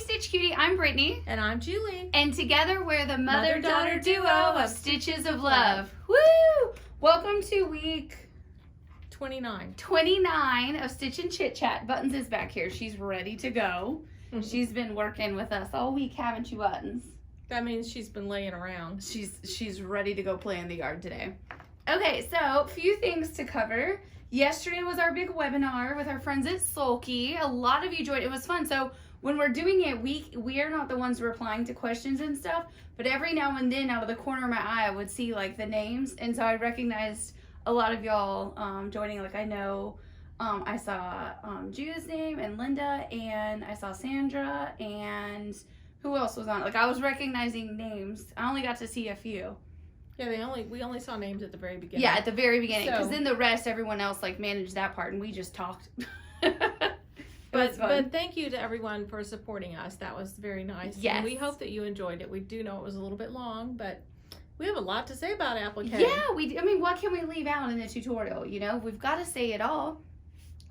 Stitch Cutie, I'm Brittany. And I'm Julie. And together we're the mother-daughter duo of Stitches of Love. Woo! Welcome to week 29 of Stitch and Chit Chat. Buttons is back here. She's ready to go. She's been working with us all week, haven't you, Buttons? That means she's been laying around. She's ready to go play in the yard today. Okay, so a few things to cover. Yesterday was our big webinar with our friends at Sulky. A lot of you joined. It was fun. So when we're doing it, we are not the ones replying to questions and stuff, but every now and then out of the corner of my eye, I would see like the names. And so I recognized a lot of y'all joining. Like I know I saw Judah's name and Linda, and I saw Sandra, and who else was on? Like I was recognizing names. I only got to see a few. Yeah, we only saw names at the very beginning. Yeah, at the very beginning, because then the rest, everyone else like managed that part, and we just talked. But thank you to everyone for supporting us. That was very nice. Yes. And we hope that you enjoyed it. We do know it was a little bit long, but we have a lot to say about applique. Yeah, I mean, what can we leave out in the tutorial? You know, we've got to say it all.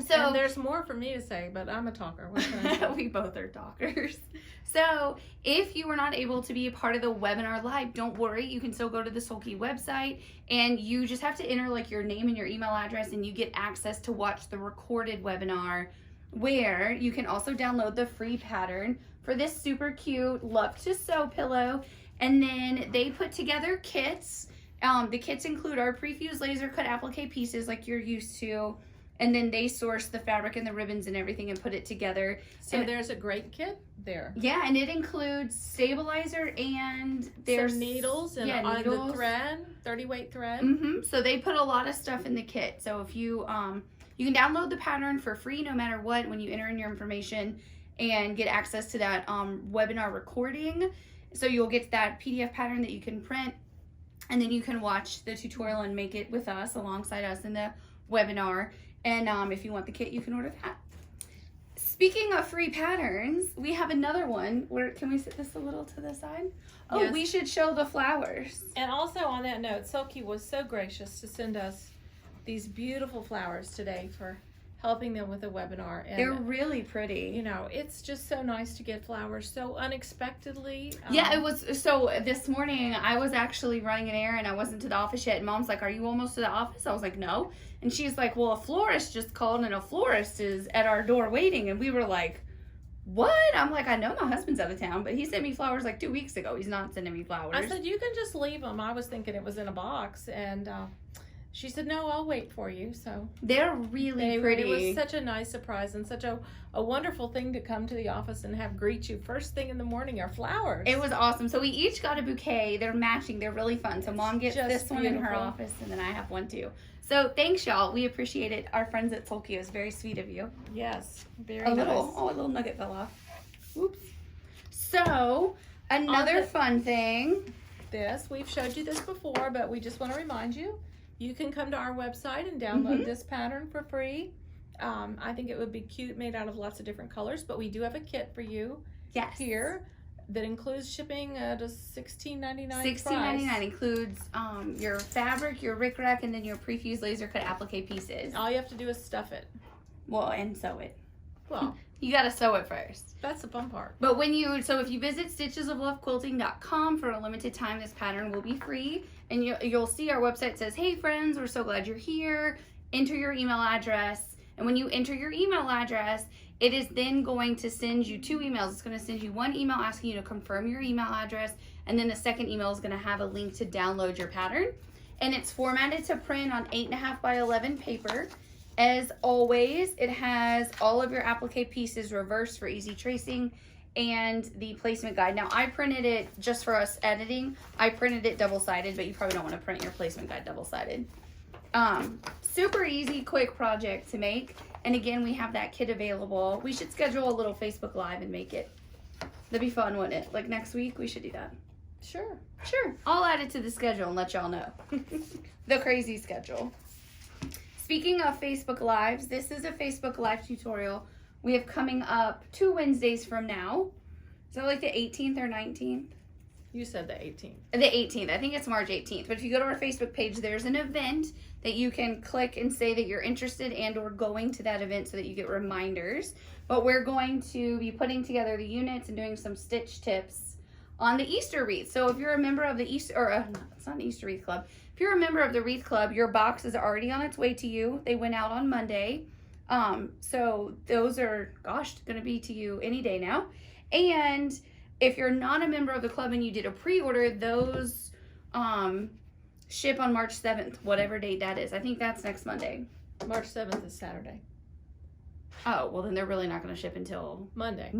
So and there's more for me to say, but I'm a talker. What can I say? We both are talkers. So if you were not able to be a part of the webinar live, don't worry. You can still go to the Sulky website, and you just have to enter like your name and your email address, and you get access to watch the recorded webinar, where you can also download the free pattern for this super cute Love to Sew pillow. And then they put together kits. The kits include our pre-fused laser cut applique pieces like you're used to. And then they source the fabric and the ribbons and everything and put it together. So and there's a great kit there. Yeah, and it includes stabilizer and there's some needles and needles. The thread, 30 weight thread. So they put a lot of stuff in the kit. So if you you can download the pattern for free no matter what when you enter in your information and get access to that webinar recording. So you'll get that PDF pattern that you can print, and then you can watch the tutorial and make it with us alongside us in the webinar. And if you want the kit, you can order that. Speaking of free patterns, we have another one. Can we sit this a little to the side? Oh, yes. We should show the flowers. And also on that note, Sulky was so gracious to send us these beautiful flowers today for helping them with the webinar. And they're really pretty. You know, it's just so nice to get flowers so unexpectedly. Yeah, it was. So this morning I was actually running an errand. I wasn't to the office yet, and Mom's like, "Are you almost to the office?" I was like, "No." And she's like, "Well, a florist just called, and a florist is at our door waiting." And we were like, "What?" I'm like, "I know my husband's out of town, but he sent me flowers like 2 weeks ago. He's not sending me flowers." I said, "You can just leave them." I was thinking it was in a box, and she said, "No, I'll wait for you." So they're really pretty. It was such a nice surprise and such a wonderful thing to come to the office and have greet you first thing in the morning are flowers. It was awesome. So we each got a bouquet. They're matching. They're really fun. So Mom gets this one in her office, and then I have one too. So thanks, y'all. We appreciate it. Our friends at Sulky, is very sweet of you. Yes, very nice. A little nugget fell off. Oops. So another fun thing. We've showed you this before, but we just want to remind you. You can come to our website and download this pattern for free. I think it would be cute, made out of lots of different colors, but we do have a kit for you here that includes shipping at a $16.99 $16.99 includes your fabric, your rickrack, and then your pre-fused laser cut applique pieces. All you have to do is stuff it. Well, and sew it. Well, you got to sew it first. That's the fun part. But if you visit stitchesoflovequilting.com for a limited time, this pattern will be free. And you'll see our website says, "Hey friends, we're so glad you're here. Enter your email address." And when you enter your email address, it is then going to send you 2 emails. It's going to send you one email asking you to confirm your email address. And then the second email is going to have a link to download your pattern. And it's formatted to print on 8.5 by 11 paper. As always, it has all of your applique pieces reversed for easy tracing and the placement guide. Now, I printed it just for us editing. I printed it double-sided, but you probably don't want to print your placement guide double-sided. Super easy, quick project to make. And again, we have that kit available. We should schedule a little Facebook Live and make it. That'd be fun, wouldn't it? Like next week, we should do that. Sure. I'll add it to the schedule and let y'all know. The crazy schedule. Speaking of Facebook Lives, this is a Facebook Live tutorial we have coming up 2 Wednesdays from now. So like the 18th or 19th? You said the 18th. The 18th. I think it's March 18th. But if you go to our Facebook page, there's an event that you can click and say that you're interested and or going to that event so that you get reminders. But we're going to be putting together the units and doing some stitch tips on the Easter wreath. So if you're a member of the Easter, or it's not an Easter wreath club. If you're a member of the wreath club, your box is already on its way to you. They went out on Monday. So those are, gosh, going to be to you any day now. And if you're not a member of the club and you did a pre-order, those ship on March 7th, whatever date that is. I think that's next Monday. March 7th is Saturday. Oh, well then they're really not going to ship until Monday.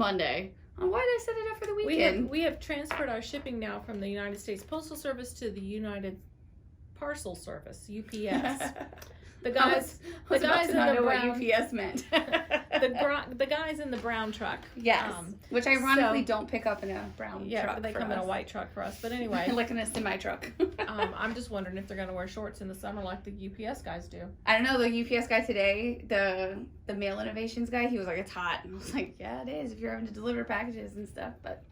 Oh, why did I set it up for the weekend? We have transferred our shipping now from the United States Postal Service to the United Parcel Service, UPS. The guys in the brown, what UPS meant. the guys in the brown truck. Yes, which ironically don't pick up in a brown truck. Yeah, they come in a white truck for us. But anyway, like in a semi truck. I'm just wondering if they're going to wear shorts in the summer like the UPS guys do. I don't know. The UPS guy today, the Mail Innovations guy, he was like, "It's hot," and I was like, "Yeah, it is. If you're having to deliver packages and stuff." But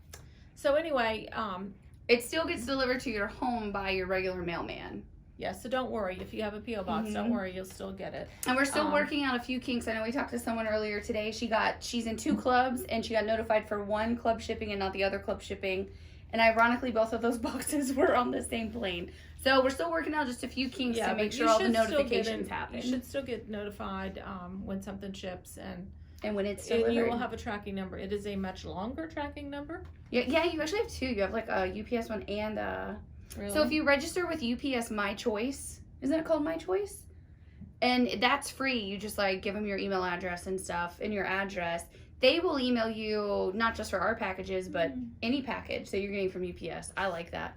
so anyway, it still gets delivered to your home by your regular mailman. Yeah, so don't worry. If you have a P.O. box, don't worry. You'll still get it. And we're still working out a few kinks. I know we talked to someone earlier today. She's in 2 clubs, and she got notified for one club shipping and not the other club shipping. And ironically, both of those boxes were on the same plane. So we're still working out just a few kinks to make sure all the notifications happen. You should still get notified when something ships and when it's delivered. And you will have a tracking number. It is a much longer tracking number. Yeah, you actually have 2. You have like a UPS one and a... Really? So if you register with UPS My Choice, isn't it called My Choice? And that's free. You just like give them your email address and stuff and your address. They will email you not just for our packages, but any package that you're getting from UPS. I like that.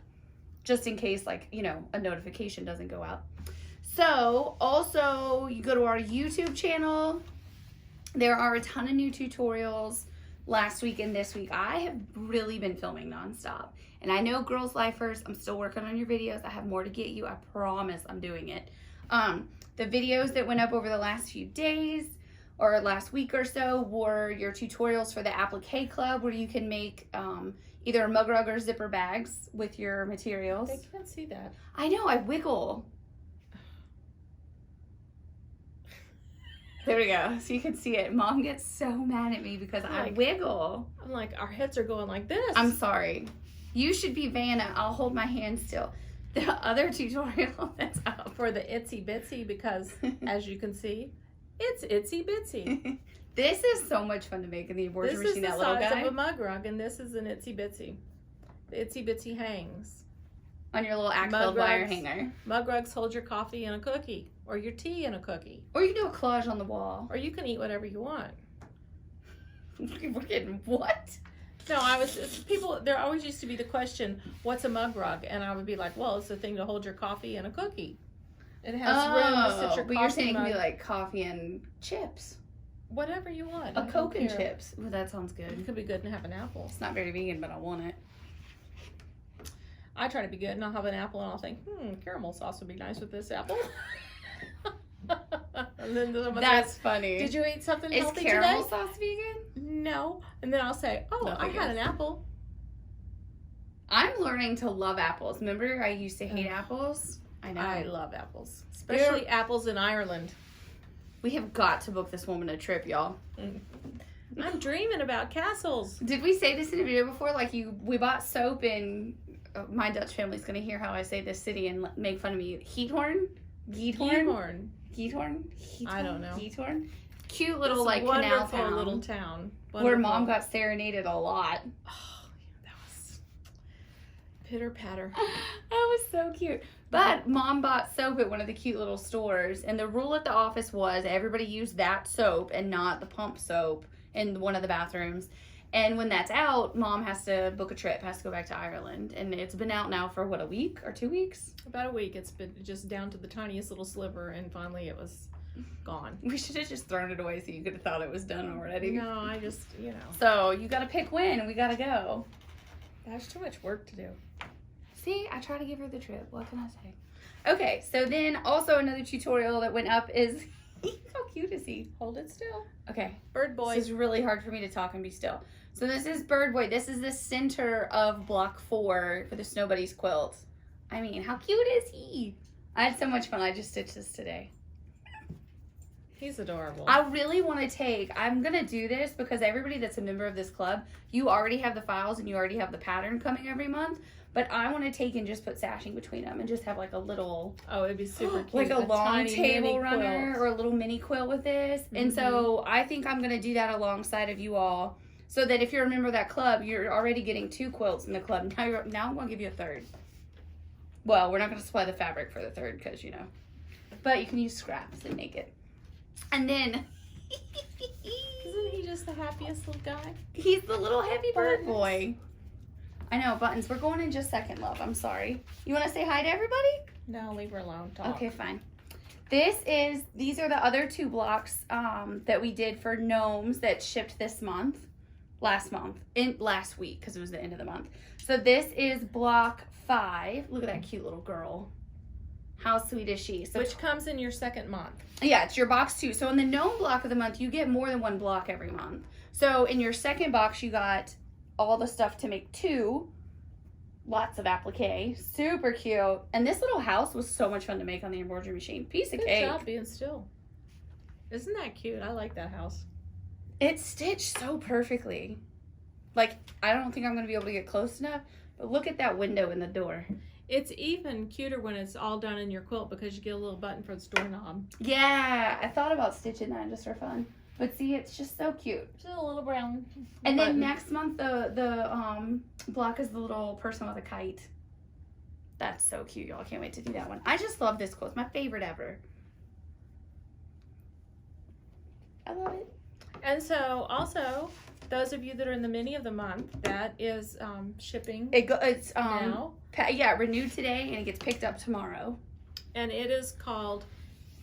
Just in case, like, you know, a notification doesn't go out. So also you go to our YouTube channel. There are a ton of new tutorials last week and this week. I have really been filming nonstop. And I know Girls Lifers, I'm still working on your videos. I have more to get you. I promise I'm doing it. The videos that went up over the last few days or last week or so were your tutorials for the Applique Club, where you can make either a mug rug or zipper bags with your materials. They can't see that. I know, I wiggle. There we go. So you can see it. Mom gets so mad at me because I wiggle. I'm like, our heads are going like this. I'm sorry. You should be Vanna. I'll hold my hand still. The other tutorial that's up for the itsy bitsy, because as you can see, it's itsy bitsy. This is so much fun to make in the abortion machine. That little guy. This is the size of a mug rug, and this is an itsy bitsy. The itsy bitsy hangs on your little Axel wire hanger. Mug rugs hold your coffee and a cookie, or your tea and a cookie. Or you can do a collage on the wall. Or you can eat whatever you want. We're getting what? No, there always used to be the question, what's a mug rug? And I would be like, well, it's a thing to hold your coffee and a cookie. It has room to sit your coffee but you're saying it mug. can be like coffee and chips. Whatever you want. A Coke and chips. Well, that sounds good. It could be good and have an apple. It's not very vegan, but I want it. I try to be good, and I'll have an apple, and I'll think, caramel sauce would be nice with this apple. And then that's funny. Did you eat something healthy today? Is caramel sauce vegan? No. And then I'll say, I had an apple. I'm learning to love apples. Remember, I used to hate apples? I know. I love apples. Especially apples in Ireland. We have got to book this woman a trip, y'all. I'm dreaming about castles. Did we say this in a video before? Like, we bought soap, and my Dutch family's going to hear how I say this city and make fun of me. Giethorn? I don't know. Giethorn? Cute little, like, canal town. Little town. Wonderful. Where Mom got serenaded a lot. Oh, that was pitter patter. That was so cute. But Mom bought soap at one of the cute little stores, and the rule at the office was everybody used that soap and not the pump soap in one of the bathrooms. And when that's out, Mom has to book a trip, has to go back to Ireland. And it's been out now for, what, a week or 2 weeks? About a week. It's been just down to the tiniest little sliver, and finally it was gone. We should have just thrown it away so you could have thought it was done already. No, I just, So you got to pick when, and we got to go. There's too much work to do. See, I try to give her the trip. What can I say? Okay, so then also another tutorial that went up is... How cute is he? Hold it still. Okay. Bird boy. This is really hard for me to talk and be still. So this is Bird Boy. This is the center of block 4 for the Snow Buddies quilt. I mean, how cute is he? I had so much fun. I just stitched this today. He's adorable. I really want to I'm going to do this because everybody that's a member of this club, you already have the files and you already have the pattern coming every month. But I want to take and just put sashing between them and just have like a little... Oh, it'd be super cute. Like a long tiny table mini runner quilt. or a little mini quilt with this. And so I think I'm going to do that alongside of you all. So that if you're a member of that club, you're already getting 2 quilts in the club. Now I'm going to give you a third. Well, we're not going to supply the fabric for the third because, you know. But you can use scraps and make it. And then... Isn't he just the happiest little guy? He's the little heavy bird boy. I know, Buttons. We're going in just a second, love. I'm sorry. You want to say hi to everybody? No, leave her alone. Talk. Okay, fine. These are the other 2 blocks that we did for gnomes that shipped this month. Last week, because it was the end of the month. So this is block 5. Look at that cute little girl. How sweet is she? So Which comes in your second month. yeah, it's your box 2. So in the gnome block of the month, you get more than 1 block every month. So in your second box, you got all the stuff to make 2. Lots of applique. Super cute. And this little house was so much fun to make on the embroidery machine. Piece of cake. Good job being still. Isn't that cute? I like that house. It's stitched so perfectly. Like, I don't think I'm going to be able to get close enough, but look at that window in the door. It's even cuter when it's all done in your quilt because you get a little button for the doorknob. Yeah, I thought about stitching that just for fun. But see, it's just so cute. Just a little brown And button. then next month, the block is the little person with a kite. That's so cute, y'all. I can't wait to do that one. I just love this quilt. It's my favorite ever. I love it. And so, also, those of you that are in the mini of the month, that is shipping It's now. renewed today and it gets picked up tomorrow. And it is called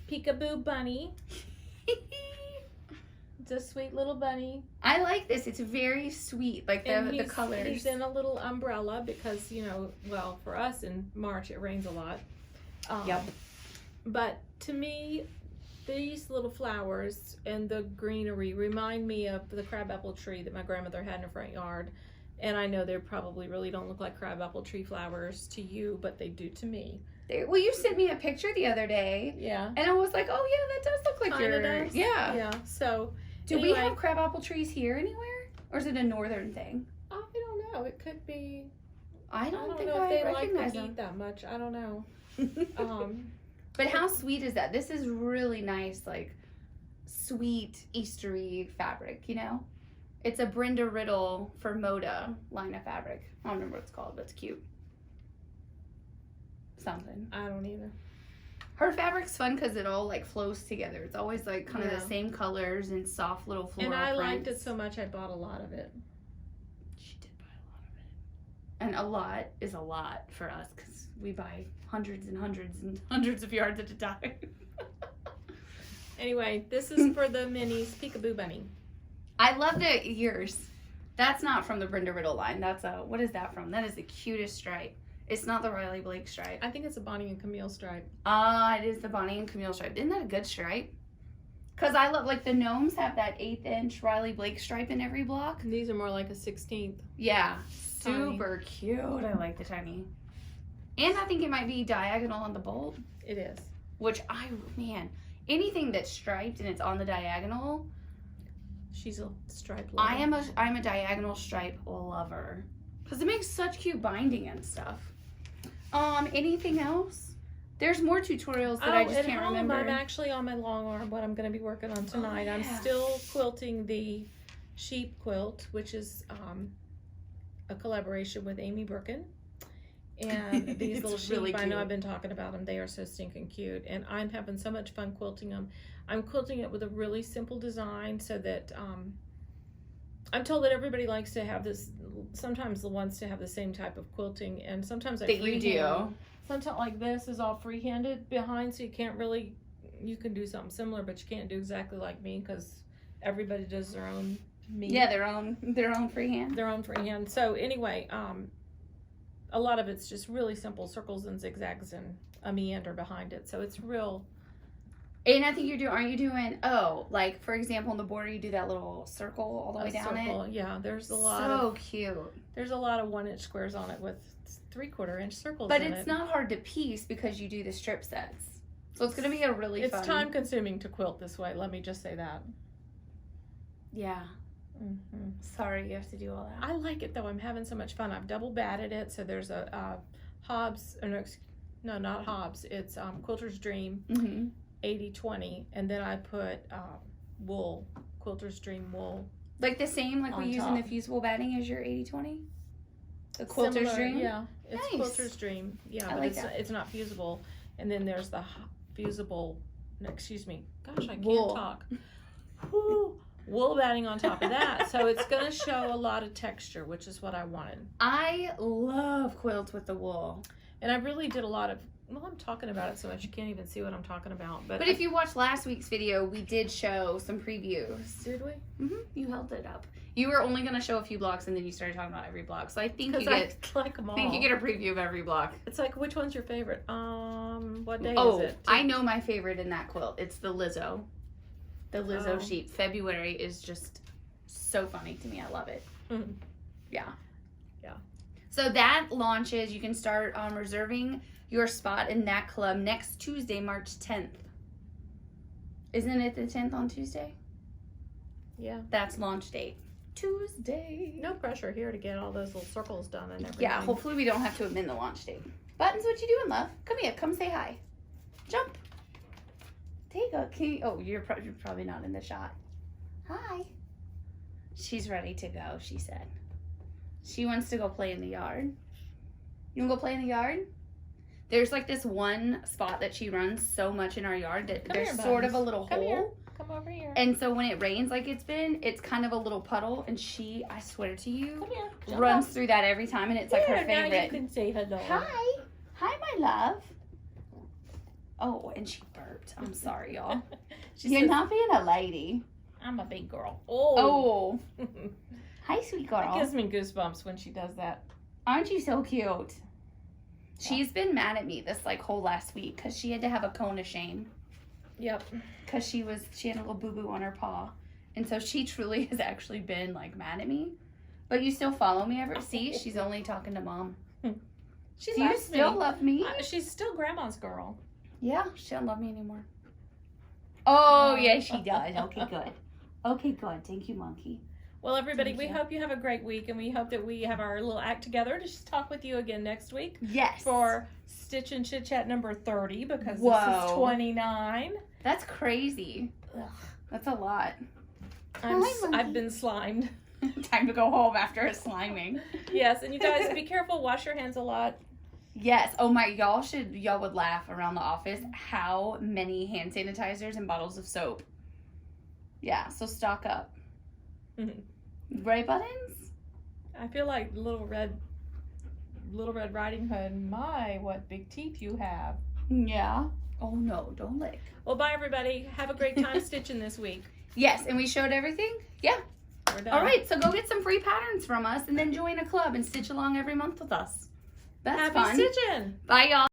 Peekaboo Bunny. It's a sweet little bunny. I like this. It's very sweet. Like the colors. He's in a little umbrella because, you know, well, for us in March it rains a lot. Yep. But to me, these little flowers and the greenery remind me of the crabapple tree that my grandmother had in her front yard. And I know they probably really don't look like crabapple tree flowers to you, but they do to me. Well, you sent me a picture the other day. Yeah. And I was like, oh, yeah, that does look like Kinda yours. does. Yeah. Yeah. So, Do anyway, we have crabapple trees here anywhere? Or is it a northern thing? I don't know. It could be. I I don't don't think know if I they like recognize the them. heat that much. I don't know. But how sweet is that? This is really nice, like, sweet, Eastery fabric, you know? It's a Brenda Riddle for Moda line of fabric. I don't remember what it's called, but it's cute. Something. I don't either. Her fabric's fun because it all, like, flows together. It's always, like, kind of Yeah. the same colors and soft little floral And I liked prints. it so much I bought a lot of it. She did buy a lot of it. And a lot is a lot for us because we buy hundreds and hundreds and hundreds of yards at a time. Anyway, this is for the minis Peekaboo Bunny. I love the ears. That's not from the Brenda Riddle line. That's what is that from? That is the cutest stripe. It's not the Riley Blake stripe. I think it's a Bonnie and Camille stripe. It is the Bonnie and Camille stripe. Isn't that a good stripe? Because I love, like, the gnomes have that 1/8" Riley Blake stripe in every block. And these are more like a 16th. Yeah, Tiny. super cute. I like the tiny. And I think it might be diagonal on the bolt, It is. which anything that's striped and it's on the diagonal, She's a stripe lover. I'm a diagonal stripe lover because it makes such cute binding and stuff. Anything else? There's more tutorials that I just at can't home, remember. I'm actually on my long arm, what I'm going to be working on tonight. yeah. I'm still quilting the sheep quilt, which is a collaboration with Amy Birkin. And these It's little sheep, really I know cute. I've been talking about them. They are so stinking cute. And I'm having so much fun quilting them. I'm quilting it with a really simple design so that I'm told that everybody likes to have this, sometimes wants to have the same type of quilting. And sometimes I that you freehand. do. Sometimes like this is all free-handed behind, so you can't really, you can do something similar, but you can't do exactly like me because everybody does their own me. Yeah, their own freehand. Their own freehand. So anyway, a lot of it's just really simple circles and zigzags and a meander behind it. So it's real And I think aren't you doing, like, for example, on the border, you do that little circle all the way down circle. it? Yeah, there's a lot So cute. There's a lot of 1-inch squares on it with 3/4 inch circles But in it's it. not hard to piece because you do the strip sets. So it's going to be a really fun. It's time consuming to quilt this way. Let me just say that. Yeah. Mm-hmm. Sorry you have to do all that. I like it though. I'm having so much fun. I've double batted it. So there's a Hobbs, no, not Hobbs. It's Quilter's Dream. Mm-hmm. 80/20, and then I put wool, Quilter's Dream wool. Like the same, like we use in the fusible batting as your 80/20? The Quilter's Similar, Dream? Yeah, it's Nice. Quilter's Dream. Yeah, I but like that. it's not fusible. And then there's the fusible, no, excuse me. Gosh, I can't Wool. talk. Woo. Wool batting on top of that. So it's going to show a lot of texture, which is what I wanted. I love quilts with the wool. And I really did a lot of, well, I'm talking about it so much you can't even see what I'm talking about. But if you watched last week's video, we did show some previews. Did we? Mm-hmm. You held it up. You were only going to show a few blocks, and then you started talking about every block. So I think you I like them all. I think you get a preview of every block. It's like, which one's your favorite? What day Oh, is it? I know my favorite in that quilt. It's the Lizzo. The Lizzo Oh. sheet. February is just so funny to me. I love it. Mhm. Yeah. Yeah. So that launches. You can start reserving your spot in that club next Tuesday, March 10th. Isn't it the 10th on Tuesday? Yeah. That's launch date. Tuesday. No pressure here to get all those little circles done and everything. Yeah, hopefully we don't have to amend the launch date. Buttons, what you doing, love? Come here. Come say hi. Jump. There you go. You're probably not in the shot. Hi. She's ready to go, she said. She wants to go play in the yard. You want to go play in the yard? There's like this one spot that she runs so much in our yard that Come there's here, sort of a Buttons. little Come hole. here. Come over here. And so when it rains like it's been, it's kind of a little puddle. And she, I swear to you, Come here. Jump runs up. through that every time. And it's like her Now you favorite. can say hello. Hi. Hi, my love. Oh, and she burped. I'm sorry, y'all. You're not being a lady. I'm a big girl. Oh. Hi, sweet It girl. gives me goosebumps when she does that. Aren't you so cute? She's been mad at me this like whole last week because she had to have a cone of shame Yep. because she had a little boo-boo on her paw. And so she truly has actually been like mad at me. But you still follow me ever? See, she's only talking to mom. She Do you loves still me. love me? She's still grandma's girl. Yeah, she don't love me anymore. Oh, yeah, she does. Okay, good. Okay, good. Thank you, monkey. Well, everybody, Thank we you. hope you have a great week, and we hope that we have our little act together to just talk with you again next week Yes. for Stitch and Chit Chat number 30, because this Whoa. is 29. That's crazy. Ugh. That's a lot. I've monkey. been slimed. Time to go home after a sliming. Yes, and you guys, be careful. Wash your hands a lot. Yes. Oh my, y'all would laugh around the office how many hand sanitizers and bottles of soap. Yeah, so stock up. Right, Buttons? I feel like Little Red Riding Hood. My, what big teeth you have. Yeah. Oh no, don't lick. Well, bye, everybody. Have a great time stitching this week. Yes, and we showed everything? Yeah. We're done. All right, so go get some free patterns from us and then join a club and stitch along every month with us. That's Happy fun. stitching. Bye, y'all.